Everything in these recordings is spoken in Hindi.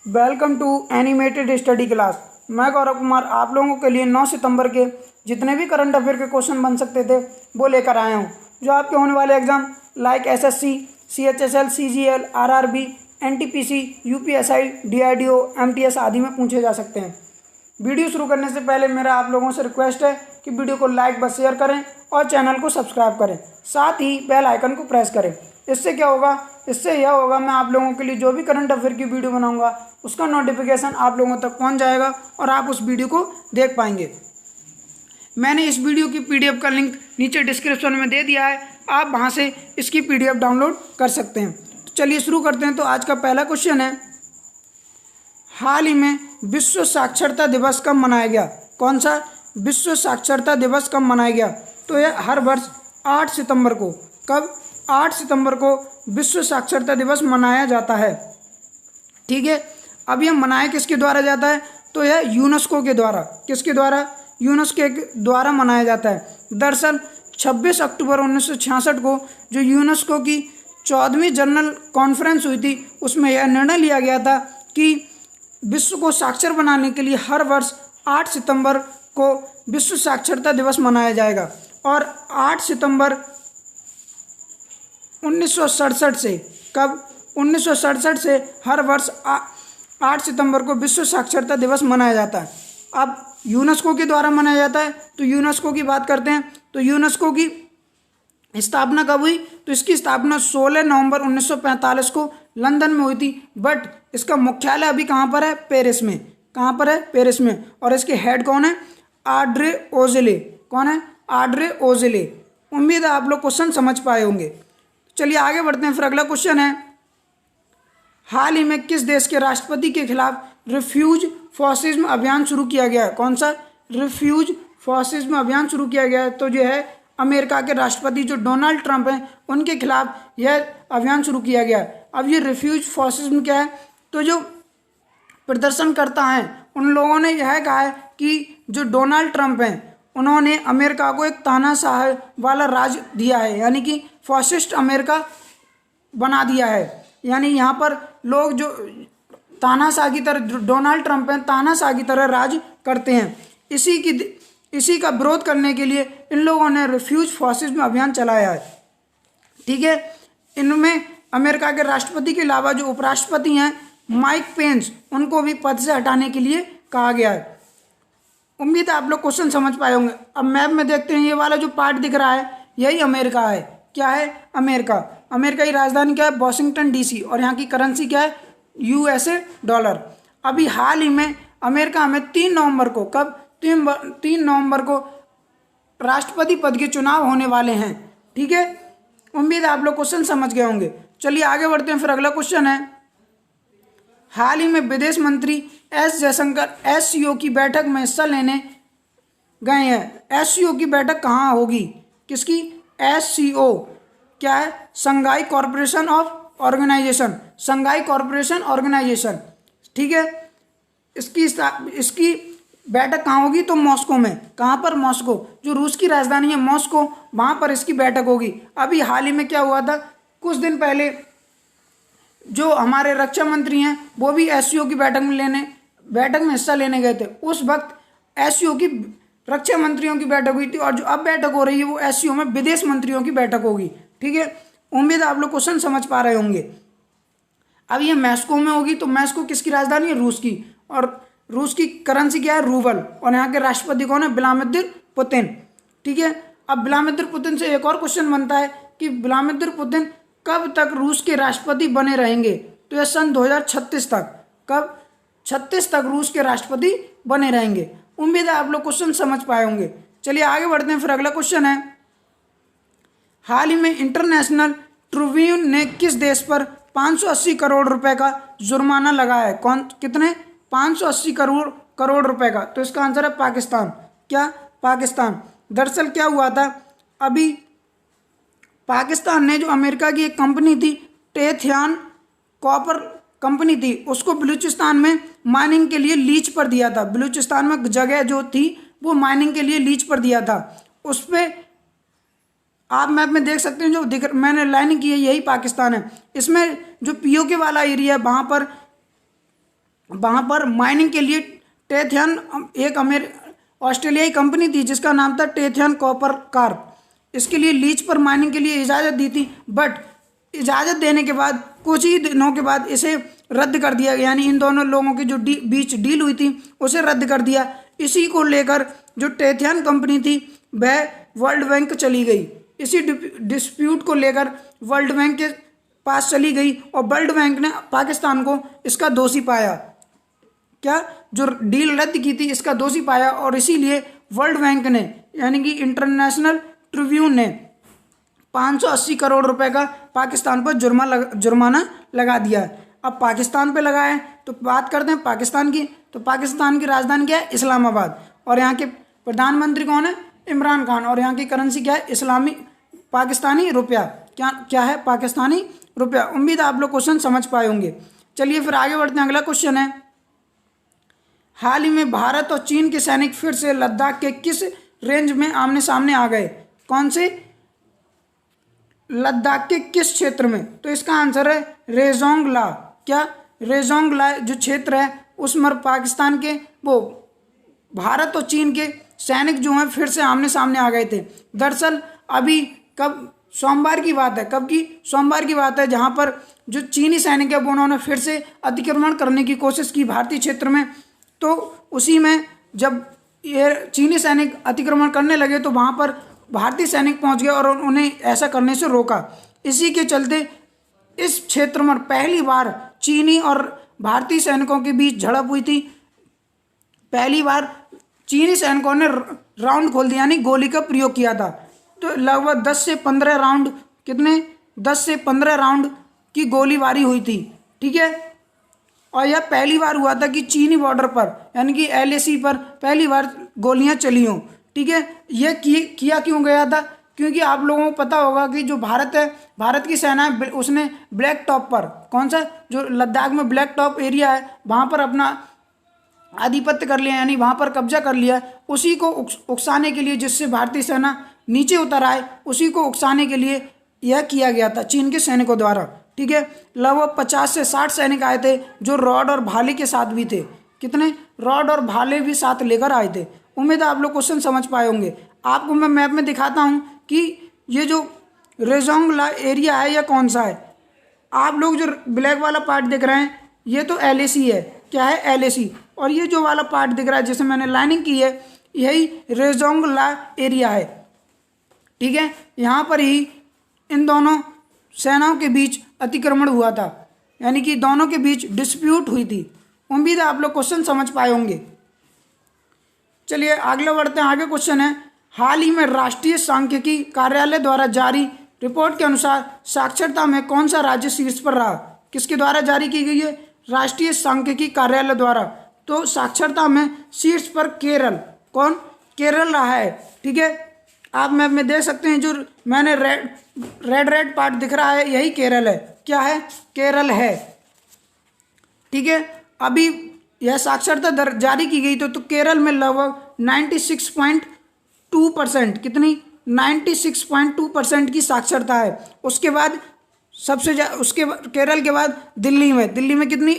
Welcome to animated study class. मैं गौरव कुमार आप लोगों के लिए 9 सितंबर के जितने भी करंट अफेयर के क्वेश्चन बन सकते थे वो लेकर आया हूँ, जो आपके होने वाले exam like SSC, CHSL, CGL, RRB, NTPC, UPSI, DRDO, MTS आदि में पूछे जा सकते हैं। वीडियो शुरू करने से पहले मेरा आप लोगों से रिक्वेस्ट है कि वीडियो को लाइक व शेयर करें और चैनल को सब्सक्राइब करें, साथ ही बेल आइकन को प्रेस करें। इससे क्या होगा, इससे यह होगा मैं आप लोगों के लिए जो भी करंट अफेयर की वीडियो बनाऊंगा उसका नोटिफिकेशन आप लोगों तक पहुंच जाएगा और आप उस वीडियो को देख पाएंगे। मैंने इस वीडियो की पीडीएफ का लिंक नीचे डिस्क्रिप्शन में दे दिया है, आप वहां से इसकी पीडीएफ डाउनलोड कर सकते हैं। तो चलिए शुरू करते हैं। तो आज का पहला क्वेश्चन है, हाल ही में विश्व साक्षरता दिवस कब मनाया गया? कौन सा विश्व साक्षरता दिवस कब मनाया गया? तो यह हर वर्ष 8 सितंबर को, कब? 8 सितंबर को विश्व साक्षरता दिवस मनाया जाता है। ठीक है, अब यह मनाया किसके द्वारा जाता है? तो यह यूनेस्को के द्वारा। किसके द्वारा? यूनेस्को के द्वारा मनाया जाता है। दरअसल 26 अक्टूबर 1966 को जो यूनेस्को की 14वीं जनरल कॉन्फ्रेंस हुई थी, उसमें यह निर्णय लिया गया था कि विश्व को साक्षर बनाने के लिए हर वर्ष 8 सितंबर को विश्व साक्षरता दिवस मनाया जाएगा। और 8 सितंबर 1967 से, कब? 1967 से हर वर्ष 8 सितंबर को विश्व साक्षरता दिवस मनाया जाता है। अब यूनेस्को के द्वारा मनाया जाता है, तो यूनेस्को की बात करते हैं। तो यूनेस्को की स्थापना कब हुई? तो इसकी स्थापना 16 नवंबर 1945 को लंदन में हुई थी, बट इसका मुख्यालय अभी कहाँ पर है? पेरिस में। कहाँ पर है? पेरिस में। और इसके हेड कौन है? आड्रे ओजेले। कौन है? आड्रे ओजेले। उम्मीद है आप लोग क्वेश्चन समझ पाए होंगे। चलिए आगे बढ़ते हैं। फिर अगला क्वेश्चन है, हाल ही में किस देश के राष्ट्रपति के खिलाफ रिफ्यूज फॉसिज्म अभियान शुरू किया गया है? कौन सा रिफ्यूज फॉसिज्म अभियान शुरू किया गया है? तो जो है अमेरिका के राष्ट्रपति जो डोनाल्ड ट्रंप हैं उनके खिलाफ यह अभियान शुरू किया गया है। अब ये रिफ्यूज फॉसिज्म क्या है? तो जो प्रदर्शनकर्ता हैं उन लोगों ने यह कहा है कि जो डोनाल्ड ट्रंप हैं उन्होंने अमेरिका को एक तानाशाह वाला राज दिया है, यानी कि फॉसिस्ट अमेरिका बना दिया है। यानी यहाँ पर लोग जो तानाशाह की तरह, डोनाल्ड ट्रंप हैं तानाशाह की तरह राज करते हैं। इसी का विरोध करने के लिए इन लोगों ने रिफ्यूज फॉसिज्म अभियान चलाया है। ठीक है, इनमें अमेरिका के राष्ट्रपति के अलावा जो उपराष्ट्रपति हैं माइक पेंस, उनको भी पद से हटाने के लिए कहा गया है। उम्मीद है आप लोग क्वेश्चन समझ पाए होंगे। अब मैप में देखते हैं, ये वाला जो पार्ट दिख रहा है यही अमेरिका है। क्या है? अमेरिका। अमेरिका की राजधानी क्या है? Washington DC. और यहाँ की करेंसी क्या है? USA dollar. अभी हाल ही में अमेरिका में 3 नवंबर को, कब? 3 नवंबर को राष्ट्रपति पद के चुनाव होने वाले हैं। ठीक है, उम्मीद है आप लोग क्वेश्चन समझ गए होंगे। चलिए आगे बढ़ते हैं। फिर अगला क्वेश्चन है, हाल ही में विदेश मंत्री एस जयशंकर एससीओ की बैठक में हिस्सा लेने गए हैं। एससीओ की बैठक कहाँ होगी? किसकी? एससीओ क्या है? Shanghai corporation of organization. Shanghai corporation organization. ठीक है, इसकी बैठक कहाँ होगी? तो मॉस्को में। कहाँ पर? मॉस्को। जो रूस की राजधानी है मॉस्को, वहाँ पर इसकी बैठक होगी। अभी हाल ही में क्या हुआ था, कुछ दिन पहले जो हमारे रक्षा मंत्री हैं वो भी एससीओ की बैठक में हिस्सा लेने गए थे। उस वक्त एससीओ की रक्षा मंत्रियों की बैठक हुई थी, और जो अब बैठक हो रही है वो एससीओ में विदेश मंत्रियों की बैठक होगी। ठीक है, उम्मीद है आप लोग क्वेश्चन समझ पा रहे होंगे। अब ये मॉस्को में होगी, तो मॉस्को किसकी राजधानी है? रूस की। और रूस की करेंसी क्या है? रूबल। और यहाँ के राष्ट्रपति कौन है? Vladimir Putin. ठीक है, अब व्लादिमीर पुतिन से एक और क्वेश्चन बनता है कि व्लादिमीर पुतिन कब तक रूस के राष्ट्रपति बने रहेंगे? तो यह सन 2036 तक। कब? 36 तक रूस के राष्ट्रपति बने रहेंगे। उम्मीद है आप लोग क्वेश्चन समझ पाए होंगे। चलिए आगे बढ़ते हैं। फिर अगला क्वेश्चन है, हाल ही में इंटरनेशनल ट्रिब्यून ने किस देश पर 580 करोड़ रुपए का जुर्माना लगाया है? कौन? कितने? 580 करोड़ रुपए का। तो इसका आंसर है पाकिस्तान। क्या? पाकिस्तान। दरअसल क्या हुआ था, अभी पाकिस्तान ने जो अमेरिका की एक कंपनी थी टेथियान कॉपर कंपनी थी, उसको बलूचिस्तान में माइनिंग के लिए लीज पर दिया था। बलूचिस्तान में जगह जो थी वो माइनिंग के लिए लीज पर दिया था। उस पर आप मैप में देख सकते हैं, जो मैंने लाइनिंग की है यही पाकिस्तान है। इसमें जो पीओके वाला एरिया है वहाँ पर वहाँ पर माइनिंग के लिए टेथियन एक ऑस्ट्रेलियाई कंपनी थी जिसका नाम था टेथियन कॉपर कार्प, इसके लिए लीज पर माइनिंग के लिए इजाज़त दी थी। बट इजाज़त देने के बाद कुछ ही दिनों के बाद इसे रद्द कर दिया गया, यानी इन दोनों लोगों की जो बीच डील हुई थी उसे रद्द कर दिया। इसी को लेकर जो टेथियन कंपनी थी वह वर्ल्ड बैंक चली गई। इसी डिस्प्यूट को लेकर वर्ल्ड बैंक के पास चली गई और वर्ल्ड बैंक ने पाकिस्तान को इसका दोषी पाया, क्या जो डील रद्द की थी इसका दोषी पाया, और इसीलिए वर्ल्ड बैंक ने यानी कि इंटरनेशनल ट्रिब्यूनल ने 580 करोड़ रुपए का पाकिस्तान पर जुर्माना लगा दिया। अब पाकिस्तान पे लगा है तो बात करते हैं पाकिस्तान की। तो पाकिस्तान की राजधानी क्या है? इस्लामाबाद। और यहाँ के प्रधानमंत्री कौन है? इमरान खान। और यहाँ की करेंसी क्या है? इस्लामी पाकिस्तानी रुपया। क्या है? पाकिस्तानी रुपया। उम्मीद है आप लोग क्वेश्चन समझ पाए होंगे। चलिए फिर आगे बढ़ते हैं। अगला क्वेश्चन है, हाल ही में भारत और चीन के सैनिक फिर से लद्दाख के किस रेंज में आमने सामने आ गए? कौन से? लद्दाख के किस क्षेत्र में? तो इसका आंसर है रेजोंगला। क्या? रेजोंगला जो क्षेत्र है उसमें पाकिस्तान के भारत और चीन के सैनिक जो हैं फिर से आमने सामने आ गए थे। दरअसल अभी कब? सोमवार की बात है। कब की? सोमवार की बात है, जहां पर जो चीनी सैनिक है वो उन्होंने फिर से अतिक्रमण करने की कोशिश की भारतीय क्षेत्र में। तो उसी में जब ये चीनी सैनिक अतिक्रमण करने लगे तो वहाँ पर भारतीय सैनिक पहुँच गए और उन्हें ऐसा करने से रोका। इसी के चलते इस क्षेत्र में पहली बार चीनी और भारतीय सैनिकों के बीच झड़प हुई थी। पहली बार चीनी सैनिकों ने राउंड खोल दिया, यानी गोली का प्रयोग किया था। तो लगभग 10 से 15 राउंड, कितने? 10 से 15 राउंड की गोलीबारी हुई थी। ठीक है। और यह पहली बार हुआ था कि चीनी बॉर्डर पर यानी कि LAC पर पहली बार गोलियां चली हों। ठीक है। यह किया क्यों गया था? क्योंकि आप लोगों को पता होगा कि जो भारत है, भारत की सेना है, उसने ब्लैक टॉप पर, कौन सा? जो लद्दाख में ब्लैक टॉप एरिया है वहाँ पर अपना आधिपत्य कर लिया, यानी वहाँ पर कब्जा कर लिया। उसी को उकसाने के लिए, जिससे भारतीय सेना नीचे उतर आए, उसी को उकसाने के लिए यह किया गया था चीन के सैनिकों द्वारा। ठीक है। लगभग 50 से 60 सैनिक आए थे जो रॉड और भाले के साथ भी थे। कितने? रॉड और भाले भी साथ लेकर आए थे। उम्मीद है आप लोग क्वेश्चन समझ पाए होंगे। आपको मैं मैप में दिखाता हूँ कि ये जो रेजोंगला एरिया है यह कौन सा है। आप लोग जो ब्लैक वाला पार्ट देख रहे हैं ये तो LAC है। क्या है? LAC। और ये जो वाला पार्ट दिख रहा है जिसे मैंने लाइनिंग की है, यही रेजोंगला एरिया है। ठीक है। यहाँ पर ही इन दोनों सेनाओं के बीच अतिक्रमण हुआ था, यानी कि दोनों के बीच डिस्प्यूट हुई थी। उम्मीद है आप लोग क्वेश्चन समझ पाए होंगे। चलिए आगे बढ़ते हैं। आगे क्वेश्चन है, हाल ही में राष्ट्रीय सांख्यिकी कार्यालय द्वारा जारी रिपोर्ट के अनुसार साक्षरता में कौन सा राज्य शीर्ष पर रहा? किसके द्वारा जारी की गई है? राष्ट्रीय सांख्यिकी कार्यालय द्वारा। तो साक्षरता में शीर्ष पर केरल। कौन? केरल रहा है। ठीक है। आप मैप में देख सकते हैं, जो मैंने रेड पार्ट दिख रहा है यही केरल है। क्या है? केरल है। ठीक है। अभी यह साक्षरता दर जारी की गई तो केरल में लगभग 96.2%, कितनी? 96.2% की साक्षरता है। उसके बाद उसके केरल के बाद दिल्ली में कितनी?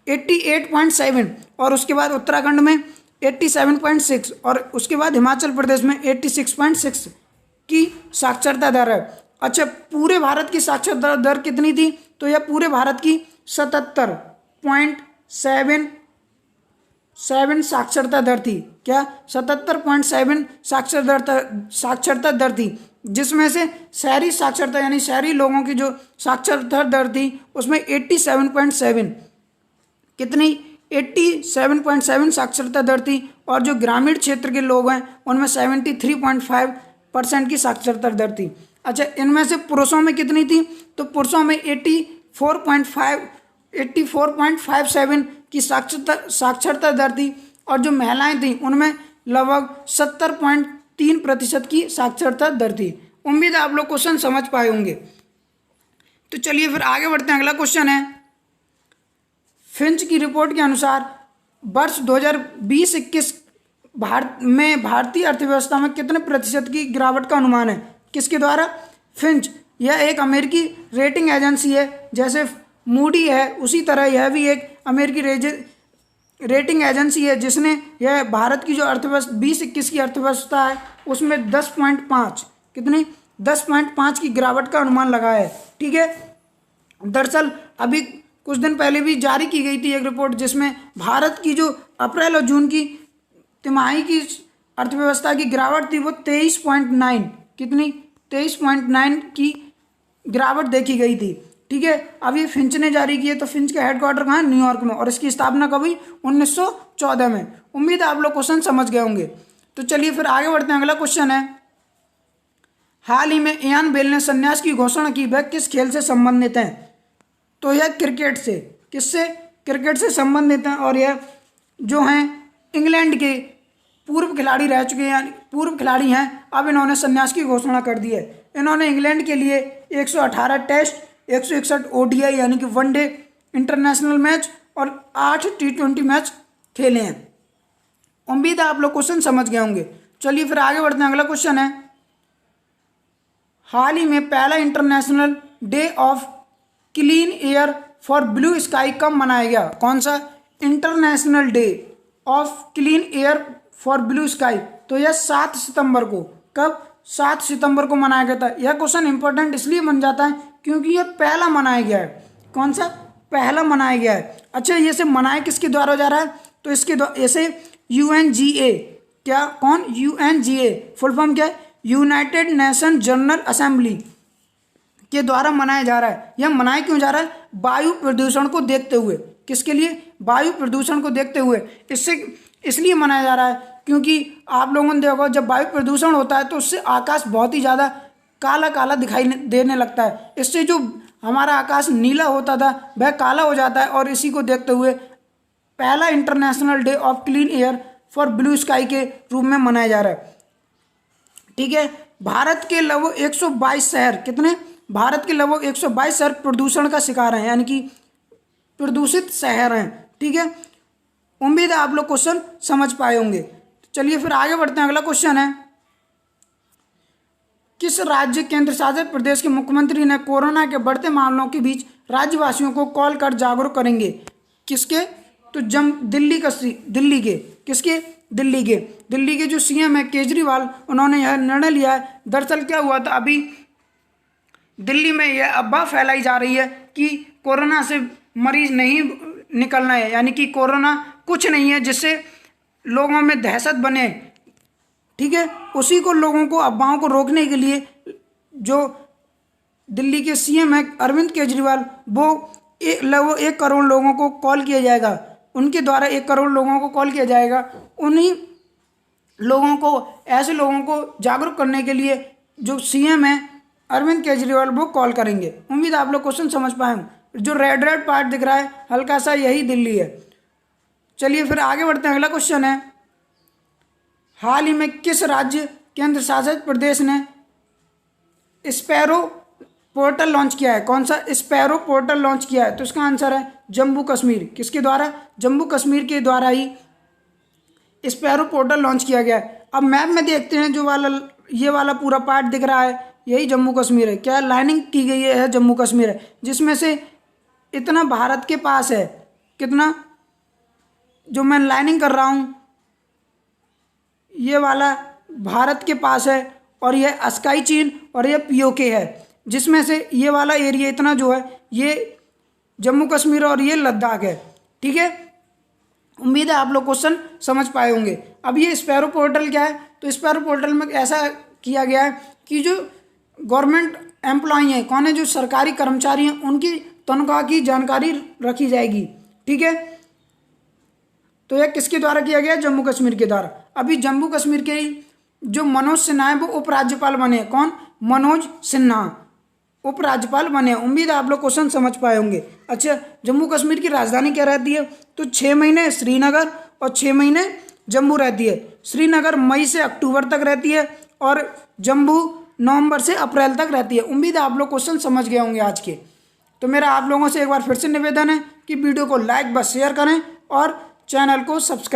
88.7 और उसके बाद उत्तराखंड में 87.6 और उसके बाद हिमाचल प्रदेश में 86.6 की साक्षरता दर है। अच्छा, पूरे भारत की साक्षरता दर कितनी थी? तो यह पूरे भारत की 77.7 साक्षरता दर थी। क्या? 77.7 साक्षरता दर थी, जिसमें से शहरी साक्षरता यानी शहरी लोगों की जो साक्षरता दर थी उसमें 87.7, कितनी? 87.7 साक्षरता दर थी। और जो ग्रामीण क्षेत्र के लोग हैं उनमें 73.5% की साक्षरता दर थी। अच्छा, इनमें से पुरुषों में कितनी थी? तो पुरुषों में 84.57 की साक्षरता दर थी और जो महिलाएं थी उनमें लगभग 70.3% की साक्षरता दर थी। उम्मीद है आप लोग क्वेश्चन समझ पाए होंगे। तो चलिए फिर आगे बढ़ते हैं। अगला क्वेश्चन है, फिंच की रिपोर्ट के अनुसार वर्ष 2020-21 भारतीय अर्थव्यवस्था में कितने प्रतिशत की गिरावट का अनुमान है? किसके द्वारा? फिंच। यह एक अमेरिकी रेटिंग एजेंसी है। जैसे मूडी है, उसी तरह यह भी एक अमेरिकी रेटिंग एजेंसी है जिसने यह भारत की जो अर्थव्यवस्था 2021 की अर्थव्यवस्था है उसमें 10.5 कितनी 10.5 की गिरावट का अनुमान लगाया है। ठीक है, दरअसल अभी कुछ दिन पहले भी जारी की गई थी एक रिपोर्ट जिसमें भारत की जो अप्रैल और जून की तिमाही की अर्थव्यवस्था की गिरावट थी वो 23.9 कितनी 23.9 की गिरावट देखी गई थी। ठीक है, अब ये फिंच ने जारी की है, तो फिंच का हेडक्वार्टर कहाँ है, न्यूयॉर्क में, और इसकी स्थापना कब हुई 1914 में। उम्मीद है आप लोग क्वेश्चन समझ गए होंगे। तो चलिए फिर आगे बढ़ते हैं। अगला क्वेश्चन है, हाल ही में इयान बेल ने संन्यास की घोषणा की, वह किस खेल से संबंधित हैं? तो यह क्रिकेट से, किससे, क्रिकेट से संबंधित हैं, और यह जो हैं इंग्लैंड के पूर्व खिलाड़ी रह चुके हैं, पूर्व खिलाड़ी हैं, अब इन्होंने संन्यास की घोषणा कर दी है। इन्होंने इंग्लैंड के लिए 118 टेस्ट, 161 ODI यानी कि वनडे इंटरनेशनल मैच और 8 T20 मैच खेले हैं। उम्मीद है आप लोग क्वेश्चन समझ गए होंगे। चलिए फिर आगे बढ़ते हैं। अगला क्वेश्चन है, हाल ही में पहला international day of clean air for blue sky कब मनाया गया? कौन सा? International day of clean air for blue sky. तो यह 7 सितंबर को, कब? 7 सितंबर को मनाया गया था। यह क्वेश्चन इंपॉर्टेंट इसलिए बन जाता है क्योंकि यह पहला मनाया गया है। कौन सा? पहला मनाया गया है। अच्छा, ये से मनाया किसके द्वारा जा रहा है? तो इसके द्वारा, ऐसे UNGA, क्या, कौन? UNGA फुल फॉर्म क्या है? यूनाइटेड नेशन जनरल असेंबली के द्वारा मनाया जा रहा है। यह मनाया क्यों जा रहा है? वायु प्रदूषण को देखते हुए। किसके लिए? वायु प्रदूषण को देखते हुए। इससे इसलिए मनाया जा रहा है क्योंकि आप लोगों ने देखा जब वायु प्रदूषण होता है तो उससे आकाश बहुत ही ज़्यादा काला काला दिखाई देने लगता है। इससे जो हमारा आकाश नीला होता था वह काला हो जाता है, और इसी को देखते हुए पहला international day of clean air for blue sky के रूप में मनाया जा रहा है। ठीक है, भारत के लगभग 122 शहर, कितने? भारत के लगभग 122 शहर प्रदूषण का शिकार हैं, यानी कि प्रदूषित शहर हैं। ठीक है, उम्मीद है आप लोग क्वेश्चन समझ पाए होंगे। चलिए फिर आगे बढ़ते हैं। अगला क्वेश्चन है, किस राज्य केंद्र शासित प्रदेश के मुख्यमंत्री ने कोरोना के बढ़ते मामलों के बीच राज्यवासियों को कॉल कर जागरूक करेंगे? किसके? तो दिल्ली के, किसके? दिल्ली के जो CM है केजरीवाल, उन्होंने यह निर्णय लिया है। दरअसल क्या हुआ था, अभी दिल्ली में यह अफवाह फैलाई जा रही है कि कोरोना से मरीज नहीं निकलना है, यानी कि कोरोना कुछ नहीं है, जिससे लोगों में दहशत बने। ठीक है, उसी को लोगों को, अफवाहों को रोकने के लिए जो दिल्ली के CM है अरविंद केजरीवाल, वो लगभग 1 करोड़ लोगों को कॉल किया जाएगा। उनके द्वारा 1 करोड़ लोगों को कॉल किया जाएगा। उन्हीं लोगों को, ऐसे लोगों को जागरूक करने के लिए जो CM है अरविंद केजरीवाल वो कॉल करेंगे। उम्मीद आप लोग क्वेश्चन समझ पाए। जो रेड पार्ट दिख रहा है हल्का सा, यही दिल्ली है। चलिए फिर आगे बढ़ते हैं। अगला क्वेश्चन है, हाल ही में किस राज्य केंद्र शासित प्रदेश ने स्पैरो पोर्टल लॉन्च किया है? कौन सा? स्पैरो पोर्टल लॉन्च किया है। तो इसका आंसर है जम्मू कश्मीर। किसके द्वारा? जम्मू कश्मीर के द्वारा ही स्पैरो पोर्टल लॉन्च किया गया है। अब मैप में देखते हैं, जो ये वाला पूरा पार्ट दिख रहा है यही जम्मू कश्मीर है। क्या लाइनिंग की गई है? जम्मू कश्मीर है, जिसमें से इतना भारत के पास है, कितना, जो मैं लाइनिंग कर रहा हूँ ये वाला भारत के पास है, और यह अस्काई चीन और यह POK है, जिसमें से ये वाला एरिया इतना जो है ये जम्मू कश्मीर और ये लद्दाख है। ठीक है, उम्मीद है आप लोग क्वेश्चन समझ पाए होंगे। अब ये स्पैरो पोर्टल क्या है? तो स्पैरो पोर्टल में ऐसा किया गया है कि जो गवर्नमेंट एम्प्लॉई हैं, कौन है, जो सरकारी कर्मचारी हैं, उनकी तनख्वाह की जानकारी रखी जाएगी। ठीक है, तो यह किसके द्वारा किया गया? जम्मू कश्मीर के द्वारा। अभी जम्मू कश्मीर के जो मनोज सिन्हा है वो उपराज्यपाल बने। कौन? मनोज सिन्हा उपराज्यपाल बने। उम्मीद है आप लोग क्वेश्चन समझ पाए होंगे। अच्छा, जम्मू कश्मीर की राजधानी क्या रहती है? तो 6 महीने श्रीनगर और 6 महीने जम्मू रहती है। श्रीनगर मई से अक्टूबर तक रहती है और जम्मू नवंबर से अप्रैल तक रहती है। उम्मीद है आप लोग क्वेश्चन समझ गए होंगे आज के। तो मेरा आप लोगों से एक बार फिर से निवेदन है कि वीडियो को लाइक व शेयर करें और चैनल को सब्सक्राइब